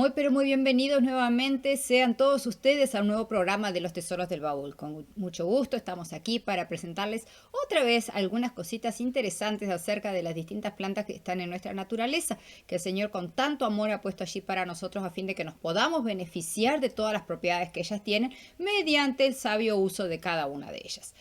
Muy pero muy bienvenidos nuevamente sean todos ustedes a un nuevo programa de los Tesoros del Baúl. Con mucho gusto estamos aquí para presentarles otra vez algunas cositas interesantes acerca de las distintas plantas que están en nuestra naturaleza, que el Señor con tanto amor ha puesto allí para nosotros a fin de que nos podamos beneficiar de todas las propiedades que ellas tienen mediante el sabio uso de cada una de ellas.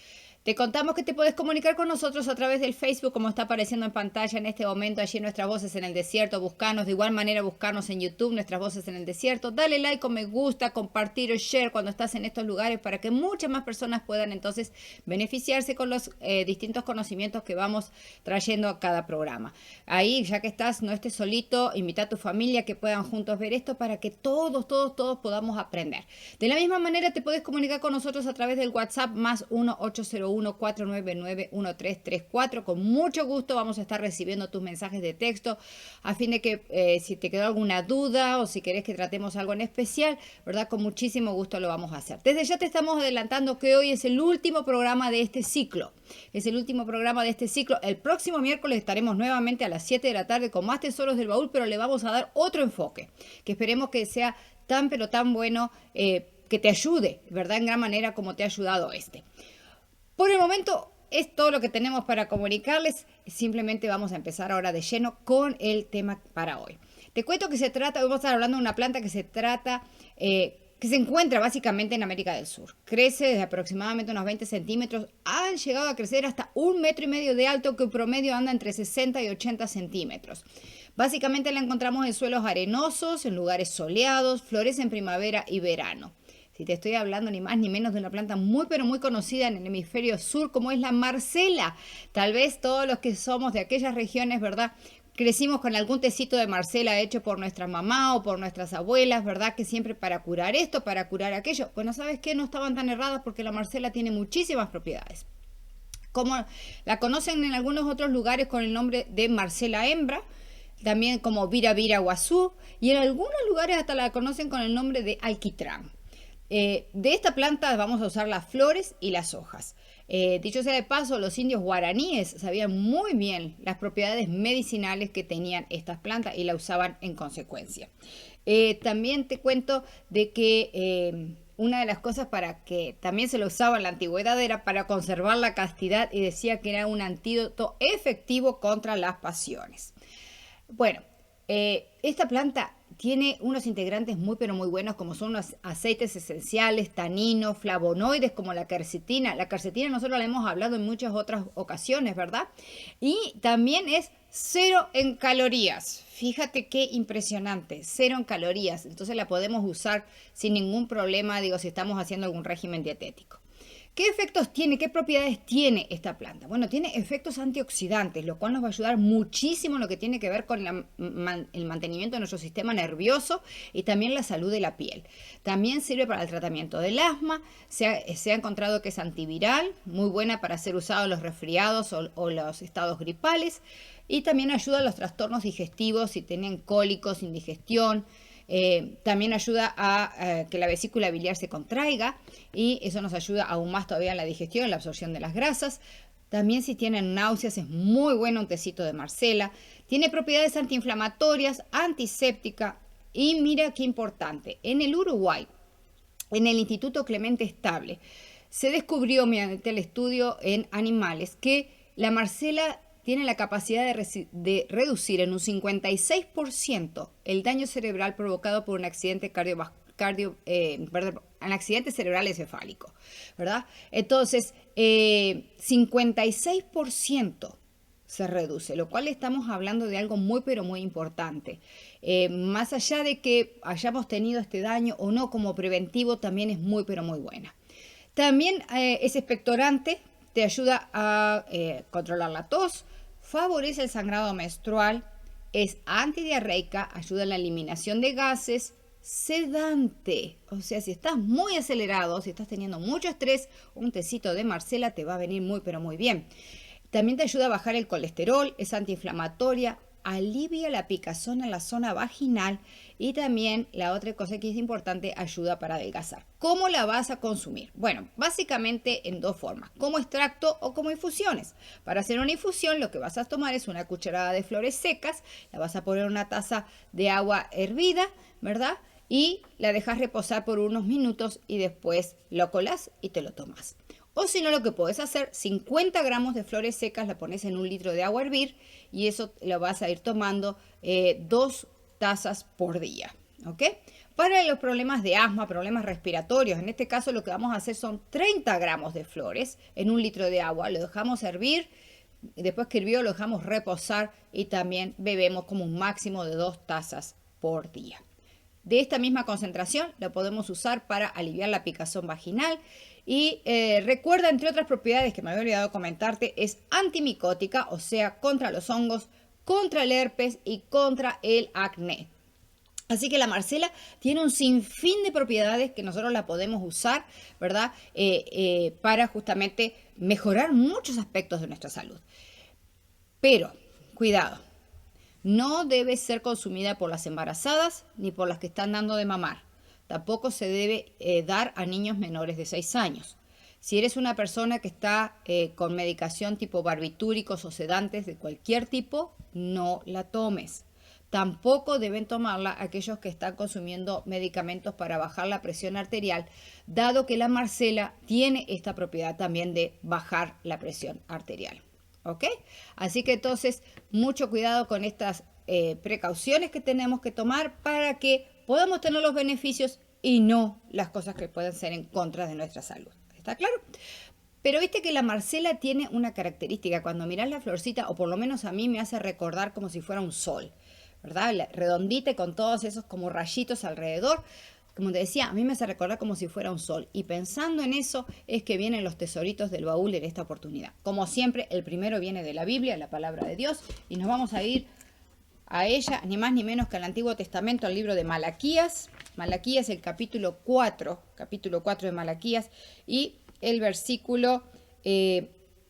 Te contamos que te puedes comunicar con nosotros a través del Facebook, como está apareciendo en pantalla en este momento, allí Nuestras Voces en el Desierto. Buscarnos, de igual manera buscarnos en YouTube, Nuestras Voces en el Desierto. Dale like o me gusta, compartir o share cuando estás en estos lugares para que muchas más personas puedan entonces beneficiarse con los distintos conocimientos que vamos trayendo a cada programa. Ahí, ya que estás, no estés solito, invita a tu familia que puedan juntos ver esto para que todos podamos aprender. De la misma manera te puedes comunicar con nosotros a través del WhatsApp más 1-801-499-1334. Con mucho gusto vamos a estar recibiendo tus mensajes de texto a fin de que si te quedó alguna duda o si querés que tratemos algo en especial, ¿verdad? Con muchísimo gusto lo vamos a hacer. Desde ya te estamos adelantando que hoy es el último programa de este ciclo. Es el último programa de este ciclo. El próximo miércoles estaremos nuevamente a las 7 de la tarde con más Tesoros del Baúl, pero le vamos a dar otro enfoque, que esperemos que sea tan pero tan bueno, que te ayude, ¿verdad? En gran manera como te ha ayudado este. Por el momento es todo lo que tenemos para comunicarles. Simplemente vamos a empezar ahora de lleno con el tema para hoy. Te cuento que vamos a estar hablando de una planta que que se encuentra básicamente en América del Sur. Crece desde aproximadamente unos 20 centímetros. Han llegado a crecer hasta 1,5 metros de alto, que en promedio anda entre 60 y 80 centímetros. Básicamente la encontramos en suelos arenosos, en lugares soleados, florece en primavera y verano. Si te estoy hablando ni más ni menos de una planta muy pero muy conocida en el hemisferio sur, como es la Marcela. Tal vez todos los que somos de aquellas regiones, ¿verdad?, crecimos con algún tecito de Marcela hecho por nuestra mamá o por nuestras abuelas, ¿verdad?, que siempre para curar esto, para curar aquello. Bueno, ¿sabes qué? No estaban tan erradas, porque la Marcela tiene muchísimas propiedades. Como la conocen en algunos otros lugares con el nombre de Marcela hembra, también como Vira Vira Guazú, y en algunos lugares hasta la conocen con el nombre de alquitrán. De esta planta vamos a usar las flores y las hojas. Dicho sea de paso, los indios guaraníes sabían muy bien las propiedades medicinales que tenían estas plantas y la usaban en consecuencia. También te cuento de que una de las cosas para que también se lo usaba en la antigüedad era para conservar la castidad, y decía que era un antídoto efectivo contra las pasiones. Bueno, esta planta tiene unos integrantes muy pero muy buenos, como son los aceites esenciales, taninos, flavonoides como la quercetina. La quercetina nosotros la hemos hablado en muchas otras ocasiones, ¿verdad? Y también es cero en calorías. Fíjate qué impresionante, cero en calorías. Entonces la podemos usar sin ningún problema, digo, si estamos haciendo algún régimen dietético. ¿Qué efectos tiene? ¿Qué propiedades tiene esta planta? Bueno, tiene efectos antioxidantes, lo cual nos va a ayudar muchísimo en lo que tiene que ver con el mantenimiento de nuestro sistema nervioso y también la salud de la piel. También sirve para el tratamiento del asma. Se ha encontrado que es antiviral, muy buena para ser usado en los resfriados o los estados gripales. Y también ayuda a los trastornos digestivos si tienen cólicos, indigestión. También ayuda a que la vesícula biliar se contraiga, y eso nos ayuda aún más todavía en la digestión, en la absorción de las grasas. También si tienen náuseas es muy bueno un tecito de Marcela. Tiene propiedades antiinflamatorias, antiséptica, y mira qué importante, en el Uruguay, en el Instituto Clemente Estable, se descubrió mediante el estudio en animales que la Marcela tiene la capacidad de reducir en un 56% el daño cerebral provocado por un accidente un accidente cerebral encefálico, ¿verdad? Entonces, 56% se reduce, lo cual estamos hablando de algo muy pero muy importante. Más allá de que hayamos tenido este daño o no, como preventivo también es muy pero muy buena. También es expectorante, te ayuda a controlar la tos, favorece el sangrado menstrual, es antidiarreica, ayuda en la eliminación de gases, sedante. O sea, si estás muy acelerado, si estás teniendo mucho estrés, un tecito de Marcela te va a venir muy pero muy bien. También te ayuda a bajar el colesterol, es antiinflamatoria, alivia la picazón en la zona vaginal y también la otra cosa que es importante, ayuda para adelgazar. ¿Cómo la vas a consumir? Bueno, básicamente en dos formas, como extracto o como infusiones. Para hacer una infusión lo que vas a tomar es una cucharada de flores secas, la vas a poner en una taza de agua hervida, ¿verdad? Y la dejas reposar por unos minutos y después lo colás y te lo tomas. O si no, lo que puedes hacer, 50 gramos de flores secas la pones en 1 litro de agua a hervir y eso lo vas a ir tomando 2 tazas por día, ¿ok? Para los problemas de asma, problemas respiratorios, en este caso lo que vamos a hacer son 30 gramos de flores en 1 litro de agua, lo dejamos hervir, después que hirvió lo dejamos reposar y también bebemos como un máximo de 2 tazas por día. De esta misma concentración la podemos usar para aliviar la picazón vaginal y recuerda, entre otras propiedades que me había olvidado comentarte, es antimicótica, o sea, contra los hongos, contra el herpes y contra el acné. Así que la Marcela tiene un sinfín de propiedades que nosotros la podemos usar, ¿verdad? Para justamente mejorar muchos aspectos de nuestra salud. Pero, cuidado. No debe ser consumida por las embarazadas ni por las que están dando de mamar. Tampoco se debe dar a niños menores de 6 años. Si eres una persona que está con medicación tipo barbitúricos o sedantes de cualquier tipo, no la tomes. Tampoco deben tomarla aquellos que están consumiendo medicamentos para bajar la presión arterial, dado que la Marcela tiene esta propiedad también de bajar la presión arterial. ¿Ok? Así que entonces, mucho cuidado con estas precauciones que tenemos que tomar para que podamos tener los beneficios y no las cosas que pueden ser en contra de nuestra salud. ¿Está claro? Pero viste que la Marcela tiene una característica. Cuando miras la florcita, o por lo menos a mí me hace recordar como si fuera un sol, ¿verdad? Redondita con todos esos como rayitos alrededor. Como te decía, a mí me hace recordar como si fuera un sol. Y pensando en eso es que vienen los tesoritos del baúl en esta oportunidad. Como siempre, el primero viene de la Biblia, la palabra de Dios. Y nos vamos a ir a ella, ni más ni menos que al Antiguo Testamento, al libro de Malaquías. Malaquías, el capítulo 4 de Malaquías. Y el versículo,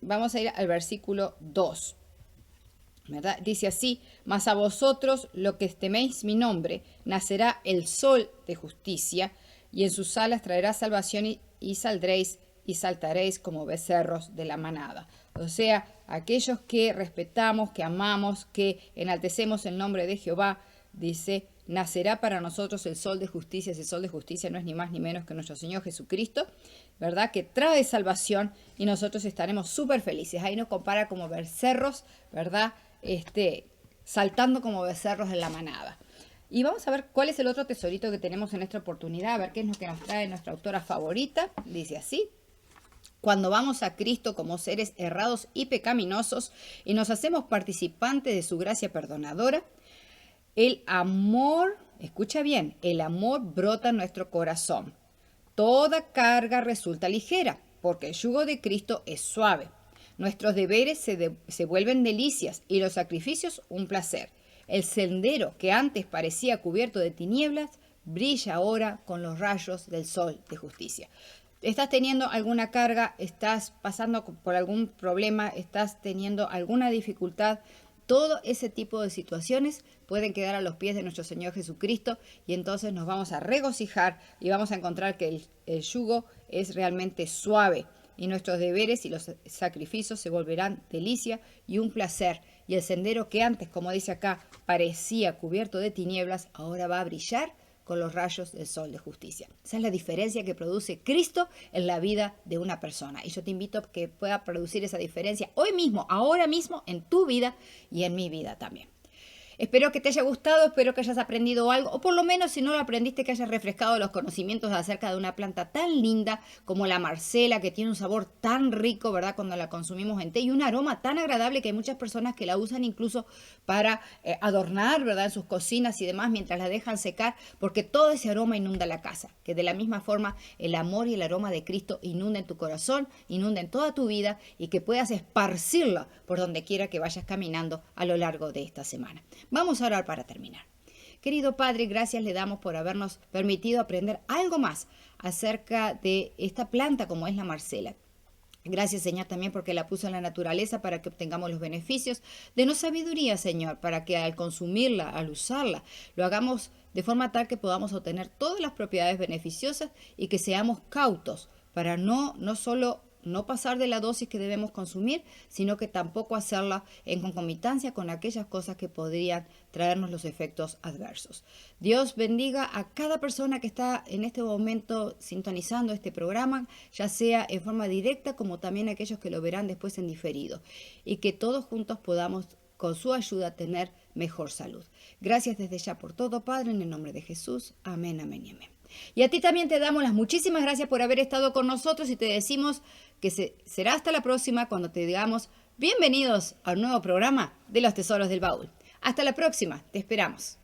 vamos a ir al versículo 2. ¿Verdad? Dice así: mas a vosotros, lo que teméis mi nombre, nacerá el sol de justicia, y en sus alas traerá salvación, y saldréis y saltaréis como becerros de la manada. O sea, aquellos que respetamos, que amamos, que enaltecemos el nombre de Jehová, dice, nacerá para nosotros el sol de justicia. Ese sol de justicia no es ni más ni menos que nuestro Señor Jesucristo, ¿verdad? Que trae salvación y nosotros estaremos súper felices. Ahí nos compara como becerros, ¿verdad? Saltando como becerros en la manada. Y vamos a ver cuál es el otro tesorito que tenemos en esta oportunidad, a ver qué es lo que nos trae nuestra autora favorita. Dice así: cuando vamos a Cristo como seres errados y pecaminosos y nos hacemos participantes de su gracia perdonadora, el amor, escucha bien, el amor brota en nuestro corazón. Toda carga resulta ligera, porque el yugo de Cristo es suave. Nuestros deberes se vuelven delicias y los sacrificios un placer. El sendero que antes parecía cubierto de tinieblas brilla ahora con los rayos del sol de justicia. ¿Estás teniendo alguna carga? ¿Estás pasando por algún problema? ¿Estás teniendo alguna dificultad? Todo ese tipo de situaciones pueden quedar a los pies de nuestro Señor Jesucristo y entonces nos vamos a regocijar y vamos a encontrar que el yugo es realmente suave. Y nuestros deberes y los sacrificios se volverán delicia y un placer. Y el sendero que antes, como dice acá, parecía cubierto de tinieblas, ahora va a brillar con los rayos del sol de justicia. Esa es la diferencia que produce Cristo en la vida de una persona. Y yo te invito a que pueda producir esa diferencia hoy mismo, ahora mismo, en tu vida y en mi vida también. Espero que te haya gustado, espero que hayas aprendido algo, o por lo menos si no lo aprendiste, que hayas refrescado los conocimientos acerca de una planta tan linda como la Marcela, que tiene un sabor tan rico, ¿verdad?, cuando la consumimos en té, y un aroma tan agradable que hay muchas personas que la usan incluso para adornar, ¿verdad?, en sus cocinas y demás, mientras la dejan secar, porque todo ese aroma inunda la casa. Que de la misma forma el amor y el aroma de Cristo inunden tu corazón, inunden toda tu vida, y que puedas esparcirla por donde quiera que vayas caminando a lo largo de esta semana. Vamos a orar para terminar. Querido Padre, gracias le damos por habernos permitido aprender algo más acerca de esta planta como es la Marcela. Gracias, Señor, también porque la puso en la naturaleza para que obtengamos los beneficios. Denos sabiduría, Señor, para que al consumirla, al usarla, lo hagamos de forma tal que podamos obtener todas las propiedades beneficiosas y que seamos cautos para no solo no pasar de la dosis que debemos consumir, sino que tampoco hacerla en concomitancia con aquellas cosas que podrían traernos los efectos adversos. Dios bendiga a cada persona que está en este momento sintonizando este programa, ya sea en forma directa como también aquellos que lo verán después en diferido, y que todos juntos podamos con su ayuda tener mejor salud. Gracias desde ya por todo, Padre, en el nombre de Jesús. Amén, amén y amén. Y a ti también te damos las muchísimas gracias por haber estado con nosotros y te decimos que será hasta la próxima cuando te digamos bienvenidos al nuevo programa de los Tesoros del Baúl. Hasta la próxima, te esperamos.